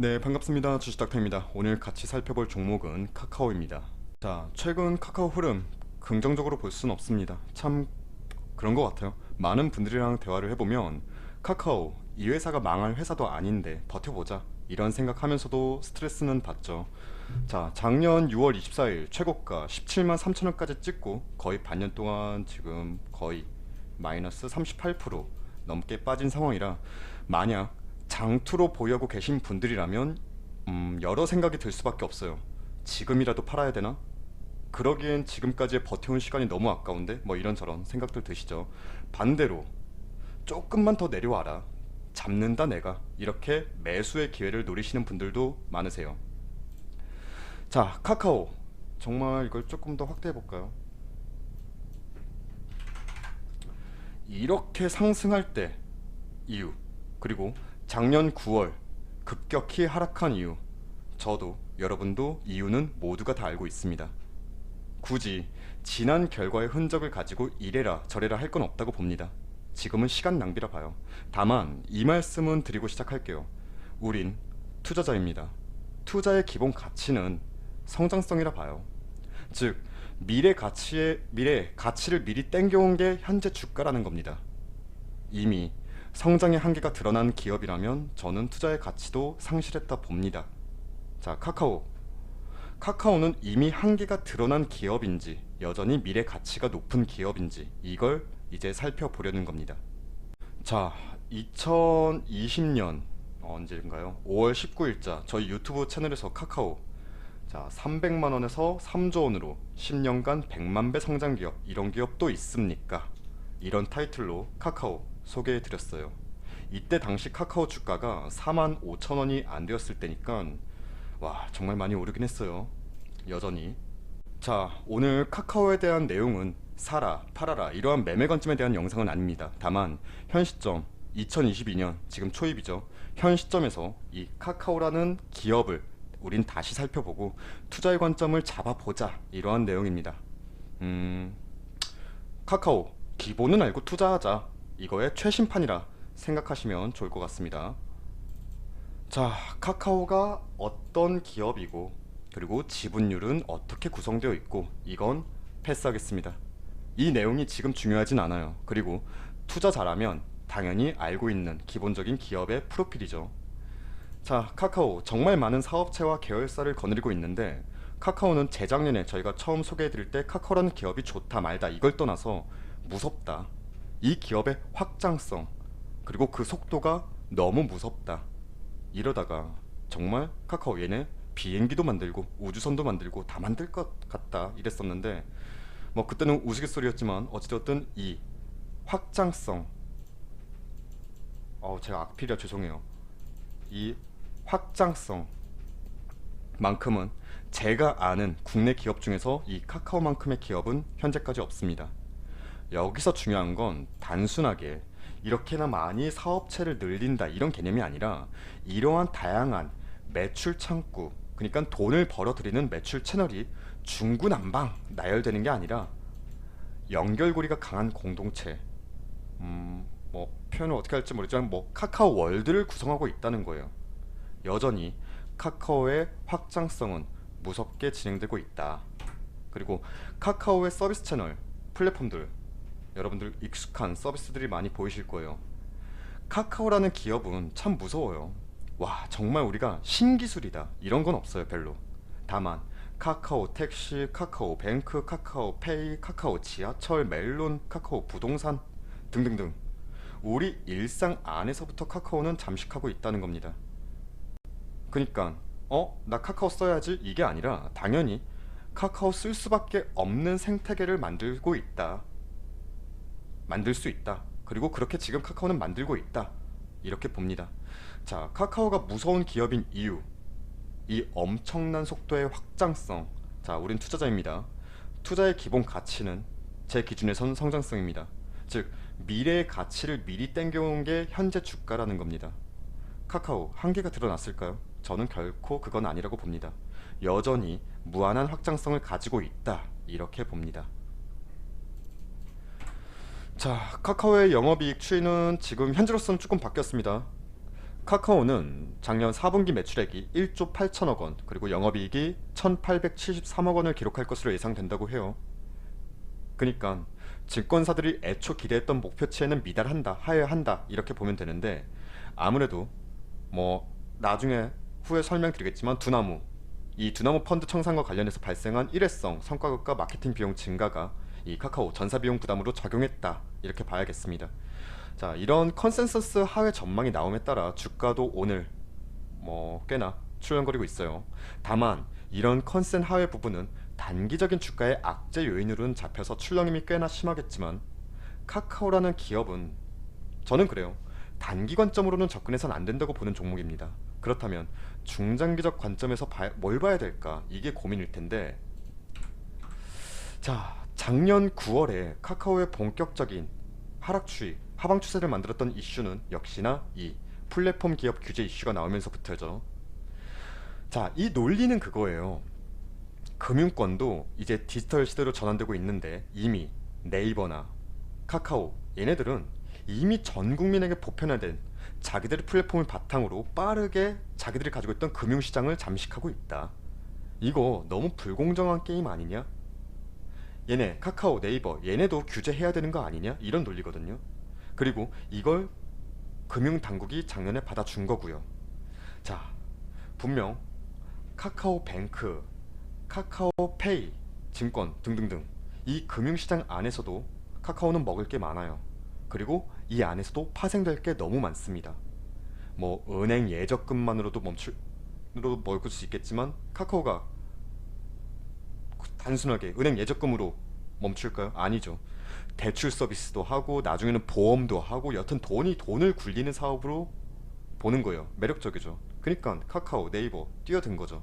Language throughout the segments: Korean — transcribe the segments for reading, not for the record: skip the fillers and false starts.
네, 반갑습니다. 주식닥터입니다. 오늘 같이 살펴볼 종목은 카카오입니다. 자, 최근 카카오 흐름 긍정적으로 볼 수는 없습니다. 참 그런 것 같아요. 많은 분들이랑 대화를 해보면 카카오, 이 회사가 망할 회사도 아닌데 버텨보자 이런 생각하면서도 스트레스는 받죠. 자, 작년 6월 24일 최고가 17만 3천원까지 찍고 거의 반년 동안 지금 거의 마이너스 38% 넘게 빠진 상황이라, 만약 장투로 보유하고 계신 분들이라면 여러 생각이 들 수밖에 없어요. 지금이라도 팔아야 되나? 그러기엔 지금까지의 버텨온 시간이 너무 아까운데? 뭐 이런저런 생각들 드시죠. 반대로 조금만 더 내려와라, 잡는다 내가, 이렇게 매수의 기회를 노리시는 분들도 많으세요. 자, 카카오 정말 이걸 조금 더 확대해 볼까요? 이렇게 상승할 때 이유, 그리고 작년 9월 급격히 하락한 이유, 저도 여러분도 이유는 모두가 다 알고 있습니다. 굳이 지난 결과의 흔적을 가지고 이래라 저래라 할 건 없다고 봅니다. 지금은 시간 낭비라 봐요. 다만 이 말씀은 드리고 시작할게요. 우린 투자자입니다. 투자의 기본 가치는 성장성이라 봐요. 즉, 미래 가치를 미리 땡겨온 게 현재 주가라는 겁니다. 이미 성장의 한계가 드러난 기업이라면 저는 투자의 가치도 상실했다 봅니다. 자, 카카오는 이미 한계가 드러난 기업인지 여전히 미래 가치가 높은 기업인지 이걸 이제 살펴보려는 겁니다. 자, 2020년 언제인가요? 5월 19일자 저희 유튜브 채널에서 카카오, 자, 300만 원에서 3조 원으로 10년간 100만 배 성장 기업, 이런 기업도 있습니까? 이런 타이틀로 카카오 소개해 드렸어요. 이때 당시 카카오 주가가 4만 5천 원이 안 되었을 때니까 와, 정말 많이 오르긴 했어요. 여전히. 자, 오늘 카카오에 대한 내용은 사라, 팔아라 이러한 매매 관점에 대한 영상은 아닙니다. 다만 현 시점 2022년 지금 초입이죠. 현 시점에서 이 카카오라는 기업을 우린 다시 살펴보고 투자의 관점을 잡아보자, 이러한 내용입니다. 카카오 기본은 알고 투자하자, 이거의 최신판이라 생각하시면 좋을 것 같습니다. 자, 카카오가 어떤 기업이고 그리고 지분율은 어떻게 구성되어 있고 이건 패스하겠습니다. 이 내용이 지금 중요하진 않아요. 그리고 투자 잘하면 당연히 알고 있는 기본적인 기업의 프로필이죠. 자, 카카오 정말 많은 사업체와 계열사를 거느리고 있는데, 카카오는 재작년에 저희가 처음 소개해드릴 때 카카오라는 기업이 좋다 말다 이걸 떠나서 무섭다, 이 기업의 확장성, 그리고 그 속도가 너무 무섭다, 이러다가 정말 카카오 얘네 비행기도 만들고 우주선도 만들고 다 만들 것 같다 이랬었는데, 뭐 그때는 우스갯소리였지만 어찌되었든 이 확장성, 제가 악필이라 죄송해요. 이 확장성만큼은 제가 아는 국내 기업 중에서 이 카카오만큼의 기업은 현재까지 없습니다. 여기서 중요한 건 단순하게 이렇게나 많이 사업체를 늘린다 이런 개념이 아니라, 이러한 다양한 매출 창구, 그러니까 돈을 벌어들이는 매출 채널이 중구난방 나열되는 게 아니라 연결고리가 강한 공동체, 뭐 표현을 어떻게 할지 모르지만 뭐 카카오 월드를 구성하고 있다는 거예요. 여전히 카카오의 확장성은 무섭게 진행되고 있다. 그리고 카카오의 서비스 채널, 플랫폼들, 여러분들 익숙한 서비스들이 많이 보이실 거예요. 카카오라는 기업은 참 무서워요. 와, 정말 우리가 신기술이다 이런 건 없어요, 별로. 다만 카카오 택시, 카카오 뱅크, 카카오 페이, 카카오 지하철, 멜론, 카카오 부동산 등등등, 우리 일상 안에서부터 카카오는 잠식하고 있다는 겁니다. 그니까 나 카카오 써야지 이게 아니라 당연히 카카오 쓸 수밖에 없는 생태계를 만들고 있다, 만들 수 있다, 그리고 그렇게 지금 카카오는 만들고 있다, 이렇게 봅니다. 자, 카카오가 무서운 기업인 이유, 이 엄청난 속도의 확장성. 자, 우린 투자자입니다. 투자의 기본 가치는 제 기준에선 성장성입니다. 즉, 미래의 가치를 미리 땡겨온 게 현재 주가라는 겁니다. 카카오 한계가 드러났을까요? 저는 결코 그건 아니라고 봅니다. 여전히 무한한 확장성을 가지고 있다, 이렇게 봅니다. 자, 카카오의 영업이익 추이는 지금 현재로서는 조금 바뀌었습니다. 카카오는 작년 4분기 매출액이 1조 8천억 원, 그리고 영업이익이 1,873억 원을 기록할 것으로 예상된다고 해요. 그니까 증권사들이 애초 기대했던 목표치에는 미달한다, 하회한다 이렇게 보면 되는데, 아무래도 뭐 나중에 후에 설명드리겠지만 이 두나무 펀드 청산과 관련해서 발생한 일회성 성과급과 마케팅 비용 증가가 이 카카오 전사 비용 부담으로 작용했다 이렇게 봐야겠습니다. 자, 이런 컨센서스 하회 전망이 나옴에 따라 주가도 오늘 꽤나 출렁거리고 있어요. 다만 이런 컨센 하회 부분은 단기적인 주가의 악재 요인으로는 잡혀서 출렁임이 꽤나 심하겠지만, 카카오라는 기업은 저는 그래요. 단기 관점으로는 접근해서는 안 된다고 보는 종목입니다. 그렇다면 중장기적 관점에서 뭘 봐야 될까? 이게 고민일 텐데, 자, 작년 9월에 카카오의 본격적인 하방 추세를 만들었던 이슈는 역시나 이 플랫폼 기업 규제 이슈가 나오면서부터죠. 자, 이 논리는 그거예요. 금융권도 이제 디지털 시대로 전환되고 있는데, 이미 네이버나 카카오 얘네들은 이미 전 국민에게 보편화된 자기들의 플랫폼을 바탕으로 빠르게 자기들이 가지고 있던 금융시장을 잠식하고 있다. 이거 너무 불공정한 게임 아니냐? 얘네 카카오, 네이버 얘네도 규제해야 되는 거 아니냐? 이런 논리거든요. 그리고 이걸 금융당국이 작년에 받아준 거고요. 자, 분명 카카오뱅크, 카카오페이, 증권 등등등 이 금융시장 안에서도 카카오는 먹을 게 많아요. 그리고 이 안에서도 파생될 게 너무 많습니다. 은행 예적금만으로도 먹을 수 있겠지만, 카카오가 단순하게 은행 예적금으로 멈출까요? 아니죠. 대출 서비스도 하고 나중에는 보험도 하고, 여튼 돈을 굴리는 사업으로 보는 거예요. 매력적이죠. 그러니까 카카오, 네이버 뛰어든 거죠.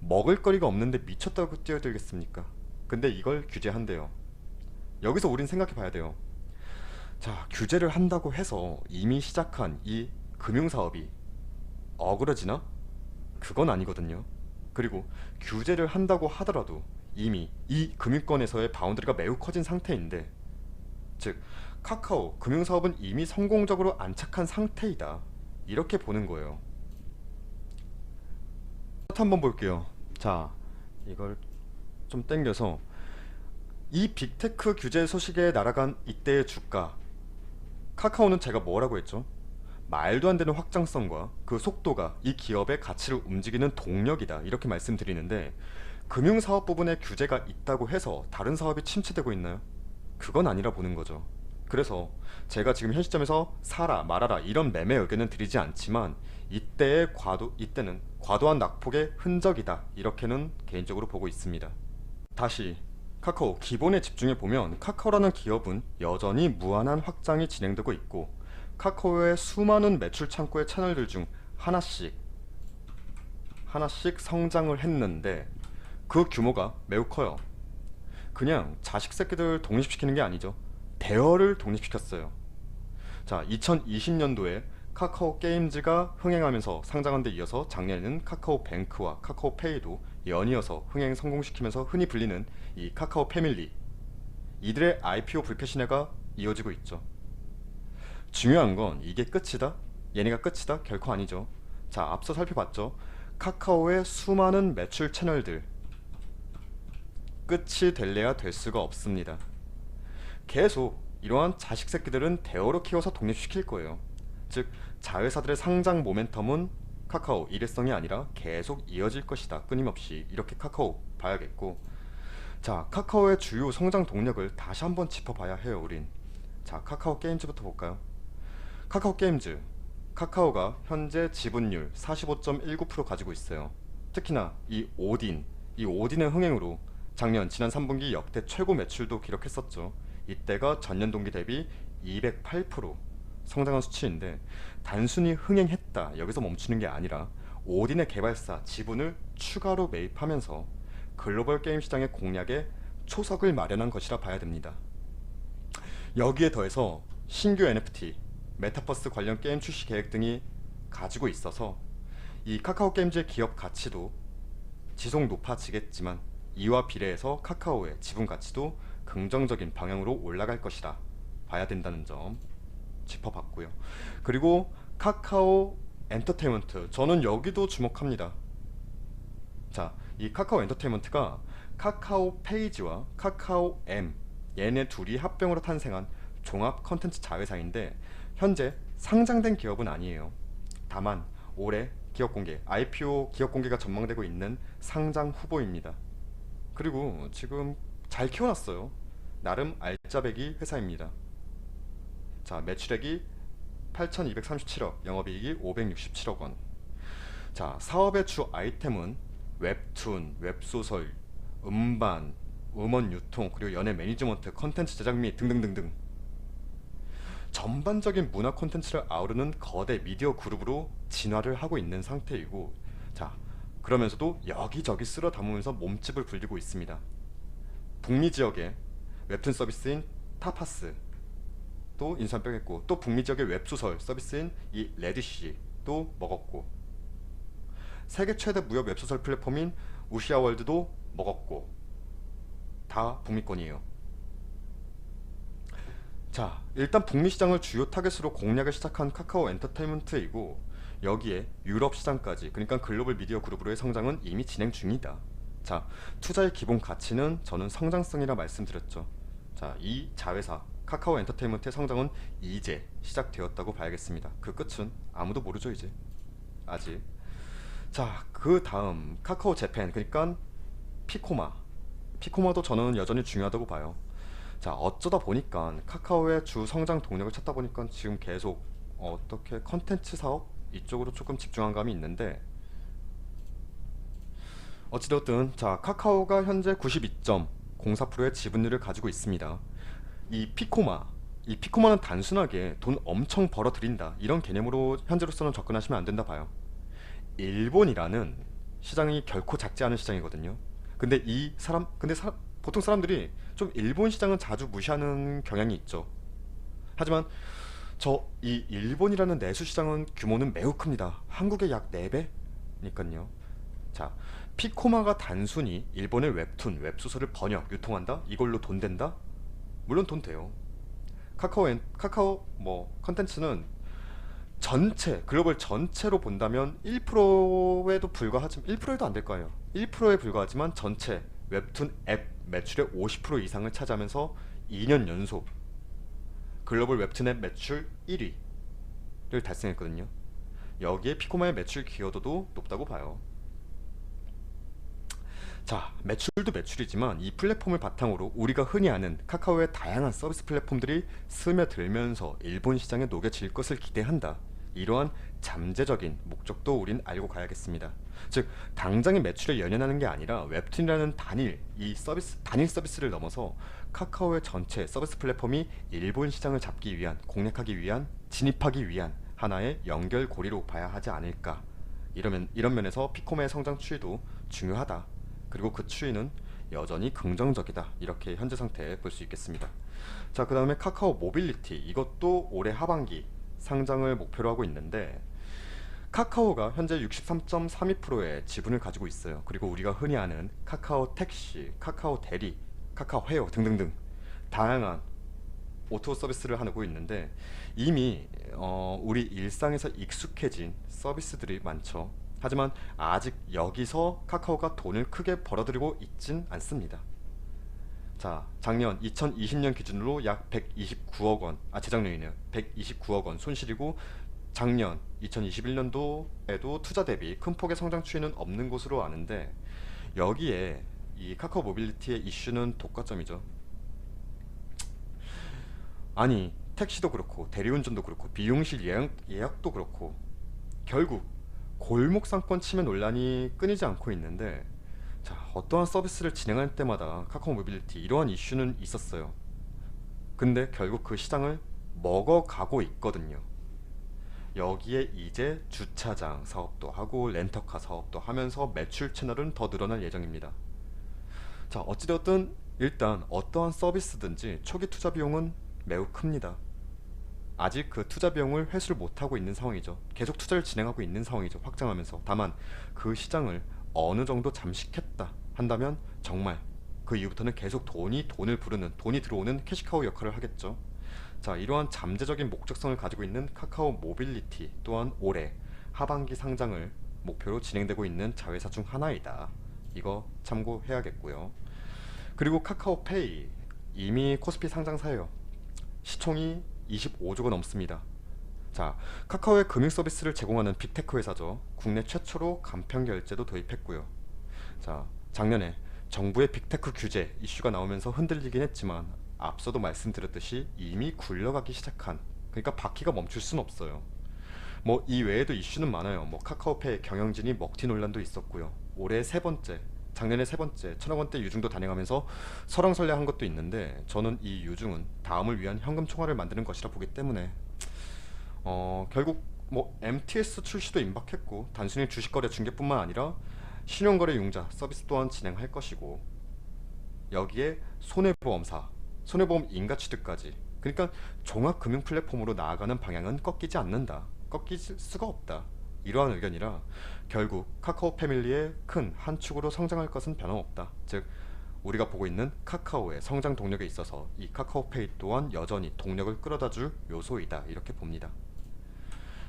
먹을거리가 없는데 미쳤다고 뛰어들겠습니까? 근데 이걸 규제한대요. 여기서 우린 생각해 봐야 돼요. 자, 규제를 한다고 해서 이미 시작한 이 금융사업이 어그러지나? 그건 아니거든요. 그리고 규제를 한다고 하더라도 이미 이 금융권에서의 바운더리가 매우 커진 상태인데, 즉 카카오 금융사업은 이미 성공적으로 안착한 상태이다 이렇게 보는 거예요. 차트 한번 볼게요. 자, 이걸 좀 땡겨서 이 빅테크 규제 소식에 날아간 이때의 주가, 카카오는 제가 뭐라고 했죠? 말도 안 되는 확장성과 그 속도가 이 기업의 가치를 움직이는 동력이다 이렇게 말씀드리는데, 금융사업 부분에 규제가 있다고 해서 다른 사업이 침체되고 있나요? 그건 아니라 보는 거죠. 그래서 제가 지금 현 시점에서 사라 말아라 이런 매매 의견은 드리지 않지만, 이때는 과도한 낙폭의 흔적이다 이렇게는 개인적으로 보고 있습니다. 다시 카카오 기본에 집중해 보면, 카카오라는 기업은 여전히 무한한 확장이 진행되고 있고, 카카오의 수많은 매출 창구의 채널들 중 하나씩 성장을 했는데 그 규모가 매우 커요. 그냥 자식 새끼들 독립시키는 게 아니죠. 대여를 독립시켰어요. 자, 2020년도에 카카오 게임즈가 흥행하면서 상장한 데 이어서 작년에는 카카오뱅크와 카카오페이도 연이어서 흥행 성공시키면서 흔히 불리는 이 카카오 패밀리, 이들의 IPO 불패 신화가 이어지고 있죠. 중요한 건 이게 끝이다? 얘네가 끝이다? 결코 아니죠. 자, 앞서 살펴봤죠. 카카오의 수많은 매출 채널들, 끝이 될래야 될 수가 없습니다. 계속 이러한 자식 새끼들은 대어로 키워서 독립시킬 거예요. 즉 자회사들의 상장 모멘텀은 카카오 일회성이 아니라 계속 이어질 것이다. 끊임없이 이렇게 카카오 봐야겠고, 자, 카카오의 주요 성장 동력을 다시 한번 짚어봐야 해요, 우린. 자, 카카오 게임즈부터 볼까요? 카카오 게임즈, 카카오가 현재 지분율 45.19% 가지고 있어요. 특히나 이 오딘의 흥행으로 지난 3분기 역대 최고 매출도 기록했었죠. 이때가 전년 동기 대비 208% 성장한 수치인데, 단순히 흥행했다 여기서 멈추는 게 아니라 오딘의 개발사 지분을 추가로 매입하면서 글로벌 게임 시장의 공략에 초석을 마련한 것이라 봐야 됩니다. 여기에 더해서 신규 NFT, 메타버스 관련 게임 출시 계획 등이 가지고 있어서 이 카카오 게임즈의 기업 가치도 지속 높아지겠지만, 이와 비례해서 카카오의 지분 가치도 긍정적인 방향으로 올라갈 것이라 봐야 된다는 점 짚어봤고요. 그리고 카카오 엔터테인먼트, 저는 여기도 주목합니다. 자, 이 카카오 엔터테인먼트가 카카오 페이지와 카카오 M, 얘네 둘이 합병으로 탄생한 종합 컨텐츠 자회사인데 현재 상장된 기업은 아니에요. 다만 올해 기업 공개, IPO 기업 공개가 전망되고 있는 상장 후보입니다. 그리고 지금 잘 키워놨어요. 나름 알짜배기 회사입니다. 자, 매출액이 8,237억, 영업이익이 567억 원. 자, 사업의 주 아이템은 웹툰, 웹소설, 음반, 음원 유통, 그리고 연예 매니지먼트, 컨텐츠 제작 및 등등등등 전반적인 문화 콘텐츠를 아우르는 거대 미디어 그룹으로 진화를 하고 있는 상태이고, 자, 그러면서도 여기저기 쓸어 담으면서 몸집을 불리고 있습니다. 북미 지역의 웹툰 서비스인 타파스 또 인수한 뼈겠고, 또 북미 지역의 웹소설 서비스인 이 레디시 또 먹었고, 세계 최대 무협 웹소설 플랫폼인 우시아월드도 먹었고, 다 북미권이에요. 자, 일단 북미 시장을 주요 타겟으로 공략을 시작한 카카오 엔터테인먼트이고, 여기에 유럽 시장까지, 그러니까 글로벌 미디어 그룹으로의 성장은 이미 진행 중이다. 자, 투자의 기본 가치는 저는 성장성이라 말씀드렸죠. 자, 이 자회사 카카오 엔터테인먼트의 성장은 이제 시작되었다고 봐야겠습니다. 그 끝은 아무도 모르죠, 이제. 아직. 자, 그 다음 카카오 재팬, 그러니까 피코마. 피코마도 저는 여전히 중요하다고 봐요. 자, 어쩌다 보니까 카카오의 주 성장 동력을 찾다 보니까 지금 계속 어떻게 컨텐츠 사업 이쪽으로 조금 집중한 감이 있는데, 어찌되었든 자, 카카오가 현재 92.04%의 지분율을 가지고 있습니다. 이 피코마, 이 피코마는 단순하게 돈 엄청 벌어들인다 이런 개념으로 현재로서는 접근하시면 안 된다 봐요. 일본이라는 시장이 결코 작지 않은 시장이거든요. 근데 보통 사람들이 좀 일본 시장은 자주 무시하는 경향이 있죠. 하지만 이 일본이라는 내수 시장은 규모는 매우 큽니다. 한국의 약 4배니까요. 자, 피코마가 단순히 일본의 웹툰, 웹소설을 번역, 유통한다? 이걸로 돈 된다? 물론 돈 돼요. 카카오 컨텐츠는 전체 글로벌 전체로 본다면 1%에도 불과하지만 1%에도 안 될 거예요. 1%에 불과하지만 전체 웹툰 앱 매출의 50% 이상을 차지하면서 2년 연속 글로벌 웹툰 앱 매출 1위를 달성했거든요. 여기에 피코마의 매출 기여도도 높다고 봐요. 자, 매출도 매출이지만 이 플랫폼을 바탕으로 우리가 흔히 아는 카카오의 다양한 서비스 플랫폼들이 스며들면서 일본 시장에 녹여질 것을 기대한다. 이러한 잠재적인 목적도 우린 알고 가야겠습니다. 즉, 당장의 매출에 연연하는 게 아니라 웹툰이라는 단일 서비스를 넘어서 카카오의 전체 서비스 플랫폼이 일본 시장을 잡기 위한, 공략하기 위한, 진입하기 위한 하나의 연결고리로 봐야 하지 않을까. 이런 면에서 피코마의 성장 추이도 중요하다. 그리고 그 추이는 여전히 긍정적이다. 이렇게 현재 상태 볼 수 있겠습니다. 자, 그 다음에 카카오 모빌리티, 이것도 올해 하반기 상장을 목표로 하고 있는데, 카카오가 현재 63.32%의 지분을 가지고 있어요. 그리고 우리가 흔히 아는 카카오 택시, 카카오 대리, 카카오 회요 등등등 다양한 오토 서비스를 하고 있는데, 이미 우리 일상에서 익숙해진 서비스들이 많죠. 하지만 아직 여기서 카카오가 돈을 크게 벌어들이고 있진 않습니다. 자, 작년 2020년 기준으로 약 129억 원, 재작년이네요. 129억 원 손실이고, 작년 2021년도에도 투자 대비 큰 폭의 성장 추이는 없는 것으로 아는데, 여기에 이 카카오 모빌리티의 이슈는 독과점이죠. 아니, 택시도 그렇고 대리운전도 그렇고 비용실 예약도 그렇고 결국 골목 상권 침해 논란이 끊이지 않고 있는데, 자, 어떠한 서비스를 진행할 때마다 카카오 모빌리티 이러한 이슈는 있었어요. 근데 결국 그 시장을 먹어가고 있거든요. 여기에 이제 주차장 사업도 하고 렌터카 사업도 하면서 매출 채널은 더 늘어날 예정입니다. 자, 어찌되었든 일단 어떠한 서비스든지 초기 투자 비용은 매우 큽니다. 아직 그 투자 비용을 회수를 못하고 있는 상황이죠. 계속 투자를 진행하고 있는 상황이죠. 확장하면서. 다만 그 시장을 어느 정도 잠식했다 한다면 정말 그 이후부터는 계속 돈을 부르는, 돈이 들어오는 캐시카우 역할을 하겠죠. 자, 이러한 잠재적인 목적성을 가지고 있는 카카오 모빌리티 또한 올해 하반기 상장을 목표로 진행되고 있는 자회사 중 하나이다. 이거 참고해야겠고요. 그리고 카카오페이 이미 코스피 상장사예요. 시총이 25조가 넘습니다. 자, 카카오의 금융 서비스를 제공하는 빅테크 회사죠. 국내 최초로 간편 결제도 도입했고요. 자, 작년에 정부의 빅테크 규제 이슈가 나오면서 흔들리긴 했지만 앞서도 말씀드렸듯이 이미 굴러가기 시작한, 그러니까 바퀴가 멈출 순 없어요. 뭐 이 외에도 이슈는 많아요. 뭐 카카오페이 경영진이 먹튀 논란도 있었고요. 올해 세 번째, 작년에 세 번째 천억 원대 유중도 단행하면서 설왕설래한 것도 있는데, 저는 이 유중은 다음을 위한 현금 총알을 만드는 것이라 보기 때문에 결국 뭐 MTS 출시도 임박했고, 단순히 주식거래 중개뿐만 아니라 신용거래 융자 서비스 또한 진행할 것이고, 여기에 손해보험사, 손해보험 인가취득까지, 그러니까 종합금융 플랫폼으로 나아가는 방향은 꺾이지 않는다, 꺾일 수가 없다, 이러한 의견이라 결국 카카오 패밀리의 큰 한 축으로 성장할 것은 변함없다. 즉 우리가 보고 있는 카카오의 성장 동력에 있어서 이 카카오페이 또한 여전히 동력을 끌어다줄 요소이다, 이렇게 봅니다.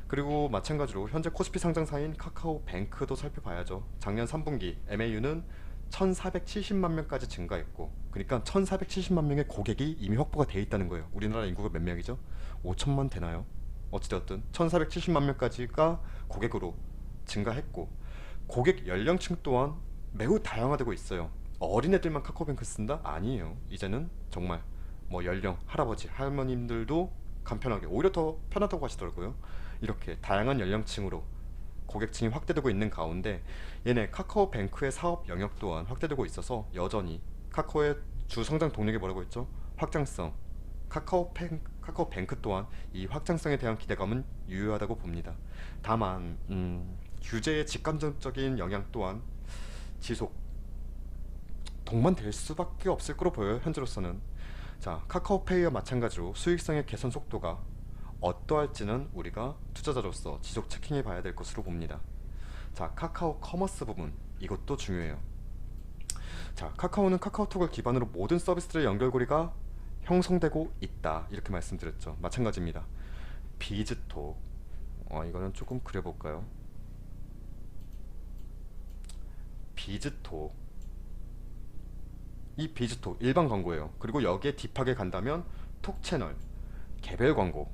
그리고 마찬가지로 현재 코스피 상장사인 카카오뱅크도 살펴봐야죠. 작년 3분기 MAU는 1470만 명까지 증가했고, 그러니까 1470만 명의 고객이 이미 확보가 돼 있다는 거예요. 우리나라 인구가 몇 명이죠? 5천만 되나요? 어찌되었든 1470만 명까지가 고객으로 증가했고, 고객 연령층 또한 매우 다양화되고 있어요. 어린애들만 카카오뱅크 쓴다? 아니에요. 이제는 정말 뭐 연령, 할아버지, 할머님들도 간편하게, 오히려 더 편하다고 하시더라고요. 이렇게 다양한 연령층으로 고객층이 확대되고 있는 가운데, 얘네 카카오뱅크의 사업 영역 또한 확대되고 있어서 여전히 카카오의 주 성장 동력이 뭐라고 했죠? 확장성. 카카오뱅크 또한 이 확장성에 대한 기대감은 유효하다고 봅니다. 다만 규제의 직간접적인 영향 또한 지속 동반될 수밖에 없을 거로 보여요, 현재로서는. 자, 카카오페이와 마찬가지로 수익성의 개선 속도가 어떠할지는 우리가 투자자로서 지속 체킹해 봐야 될 것으로 봅니다. 자, 카카오 커머스 부분, 이것도 중요해요. 자, 카카오는 카카오톡을 기반으로 모든 서비스들의 연결고리가 형성되고 있다, 이렇게 말씀드렸죠. 마찬가지입니다. 비즈톡, 이거는 조금 그려볼까요? 비즈톡, 이 비즈톡 일반 광고예요. 그리고 여기에 딥하게 간다면 톡 채널, 개별 광고,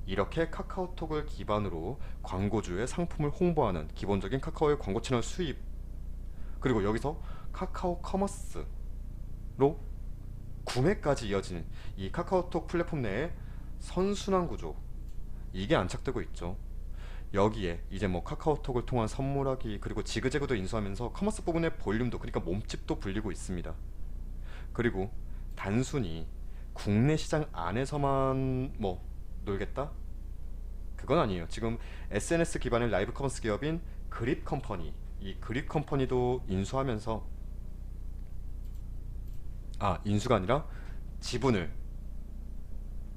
이렇게 카카오톡을 기반으로 광고주의 상품을 홍보하는 기본적인 카카오의 광고 채널 수입, 그리고 여기서 카카오 커머스로 구매까지 이어지는 이 카카오톡 플랫폼 내의 선순환 구조, 이게 안착되고 있죠. 여기에 이제 뭐 카카오톡을 통한 선물하기, 그리고 지그재그도 인수하면서 커머스 부분의 볼륨도, 그러니까 몸집도 불리고 있습니다. 그리고 단순히 국내 시장 안에서만 뭐 놀겠다? 그건 아니에요. 지금 SNS 기반의 라이브 커머스 기업인 그립 컴퍼니, 이 그립 컴퍼니도 인수하면서, 인수가 아니라 지분을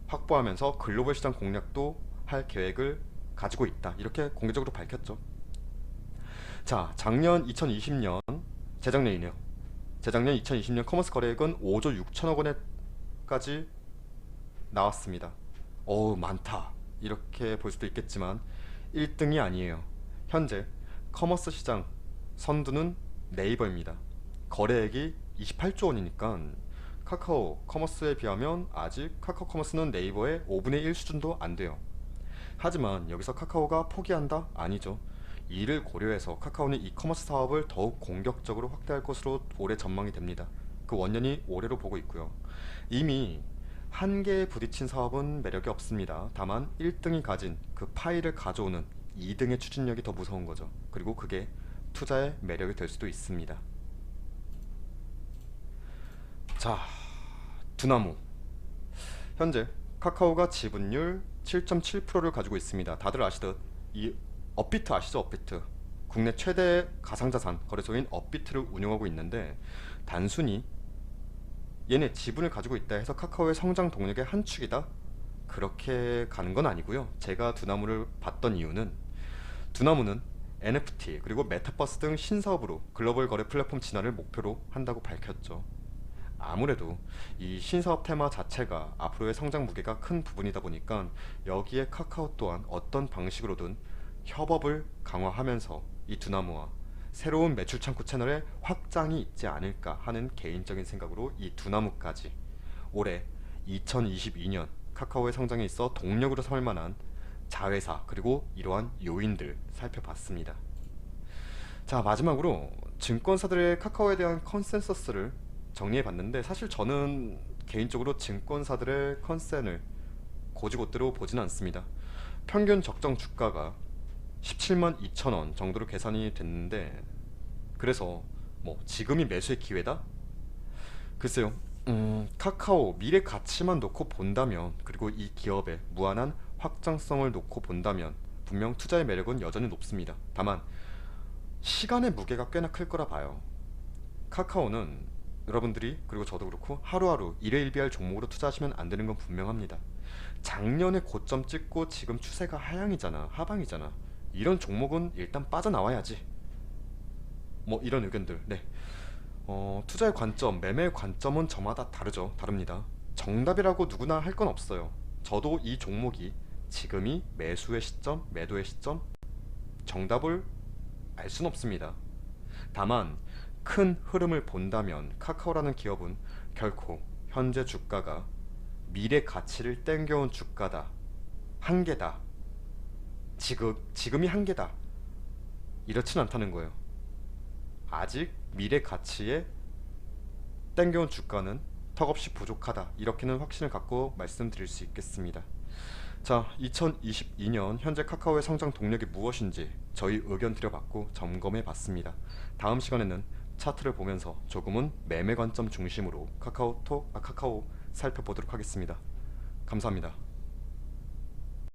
확보하면서 글로벌 시장 공략도 할 계획을 가지고 있다, 이렇게 공개적으로 밝혔죠. 자, 작년 2020년, 재작년이네요. 재작년 2020년 커머스 거래액은 5조 6천억 원에까지 나왔습니다. 많다, 이렇게 볼 수도 있겠지만 1등이 아니에요. 현재 커머스 시장 선두는 네이버입니다. 거래액이 28조 원이니까 카카오 커머스에 비하면 아직 카카오 커머스는 네이버의 5분의 1 수준도 안 돼요. 하지만 여기서 카카오가 포기한다? 아니죠. 이를 고려해서 카카오는 이커머스 사업을 더욱 공격적으로 확대할 것으로 올해 전망이 됩니다. 그 원년이 올해로 보고 있고요. 이미 한계에 부딪힌 사업은 매력이 없습니다. 다만 1등이 가진 그 파일을 가져오는 2등의 추진력이 더 무서운 거죠. 그리고 그게 투자의 매력이 될 수도 있습니다. 자, 두나무. 현재 카카오가 지분율 7.7%를 가지고 있습니다. 다들 아시듯 이 업비트 아시죠? 업비트. 국내 최대 가상자산 거래소인 업비트를 운영하고 있는데, 단순히 얘네 지분을 가지고 있다 해서 카카오의 성장 동력의 한 축이다, 그렇게 가는 건 아니고요. 제가 두나무를 봤던 이유는, 두나무는 NFT 그리고 메타버스 등 신사업으로 글로벌 거래 플랫폼 진화를 목표로 한다고 밝혔죠. 아무래도 이 신사업 테마 자체가 앞으로의 성장 무게가 큰 부분이다 보니까 여기에 카카오 또한 어떤 방식으로든 협업을 강화하면서 이 두나무와 새로운 매출 창구 채널의 확장이 있지 않을까 하는 개인적인 생각으로 이 두나무까지 올해 2022년 카카오의 성장에 있어 동력으로 삼을 만한 자회사 그리고 이러한 요인들 살펴봤습니다. 자, 마지막으로 증권사들의 카카오에 대한 컨센서스를 정리해 봤는데, 사실 저는 개인적으로 증권사들의 컨센을 고지고대로 보진 않습니다. 평균 적정 주가가 17만 2천 원 정도로 계산이 됐는데, 그래서 뭐 지금이 매수의 기회다? 글쎄요. 카카오 미래 가치만 놓고 본다면, 그리고 이 기업의 무한한 확장성을 놓고 본다면 분명 투자의 매력은 여전히 높습니다. 다만 시간의 무게가 꽤나 클 거라 봐요. 카카오는 여러분들이, 그리고 저도 그렇고, 하루하루 일회일비할 종목으로 투자하시면 안 되는 건 분명합니다. 작년에 고점 찍고 지금 추세가 하향이잖아, 하방이잖아. 이런 종목은 일단 빠져나와야지. 뭐 이런 의견들. 네. 투자의 관점, 매매의 관점은 저마다 다릅니다. 정답이라고 누구나 할 건 없어요. 저도 이 종목이 지금이 매수의 시점, 매도의 시점, 정답을 알 순 없습니다. 다만 큰 흐름을 본다면 카카오라는 기업은 결코 현재 주가가 미래 가치를 땡겨온 주가다, 한계다, 지금이 한계다, 이렇진 않다는 거예요. 아직 미래 가치에 땡겨온 주가는 턱없이 부족하다, 이렇게는 확신을 갖고 말씀드릴 수 있겠습니다. 자, 2022년 현재 카카오의 성장 동력이 무엇인지 저희 의견 드려봤고 점검해 봤습니다. 다음 시간에는 차트를 보면서 조금은 매매 관점 중심으로 카카오 살펴보도록 하겠습니다. 감사합니다.